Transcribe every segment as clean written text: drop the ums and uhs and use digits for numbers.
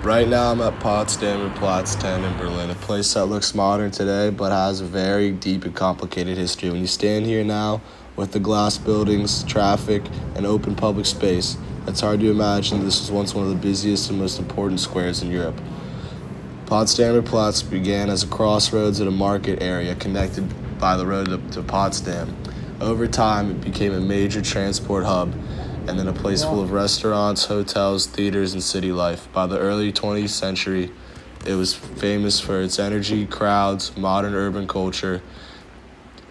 Right now I'm at Potsdamer Platz 10 in Berlin, a place that looks modern today but has a very deep and complicated history. When you stand here now with the glass buildings, traffic, and open public space, it's hard to imagine this was once one of the busiest and most important squares in Europe. Potsdamer Platz began as a crossroads at a market area connected by the road to Potsdam. Over time, it became a major transport hub and then a place full of restaurants, hotels, theaters, and city life. By the early 20th century, it was famous for its energy, crowds, modern urban culture,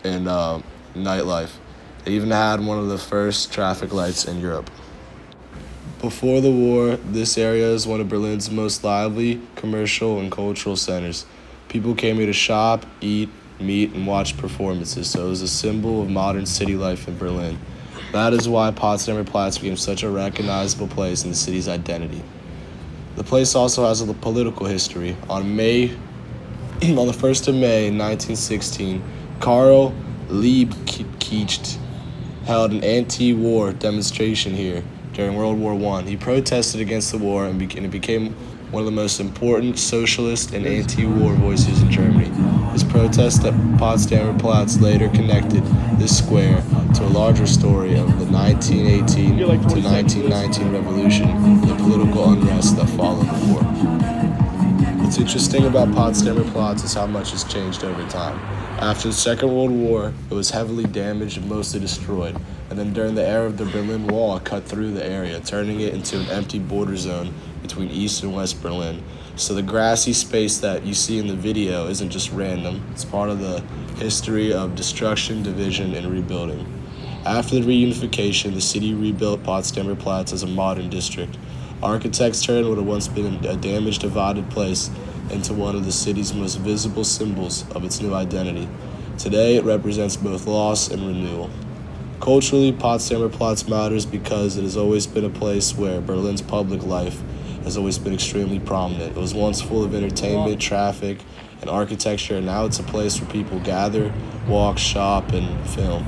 and nightlife. It even had one of the first traffic lights in Europe. Before the war, this area is one of Berlin's most lively commercial and cultural centers. People came here to shop, eat, meet, and watch performances, so it was a symbol of modern city life in Berlin. That is why Potsdamer Platz became such a recognizable place in the city's identity. The place also has a political history. On the 1st of May 1916, Karl Liebknecht held an anti-war demonstration here during World War I. He protested against the war and it became one of the most important socialist and anti-war voices in Germany. His protest at Potsdamer Platz later connected this square to a larger story of the 1918 to 1919 revolution and the political unrest that followed the war. What's interesting about Potsdamer Platz is how much has changed over time. After the Second World War, it was heavily damaged and mostly destroyed, and then during the era of the Berlin Wall, it cut through the area, turning it into an empty border zone between East and West Berlin. So the grassy space that you see in the video isn't just random, it's part of the history of destruction, division, and rebuilding. After the reunification, the city rebuilt Potsdamer Platz as a modern district. Architects turned what had once been a damaged, divided place into one of the city's most visible symbols of its new identity. Today, it represents both loss and renewal. Culturally, Potsdamer Platz matters because it has always been a place where Berlin's public life has always been extremely prominent. It was once full of entertainment, traffic, and architecture, and now it's a place where people gather, walk, shop, and film.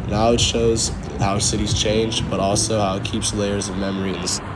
Now it shows how cities changed, but also how it keeps layers of memory in the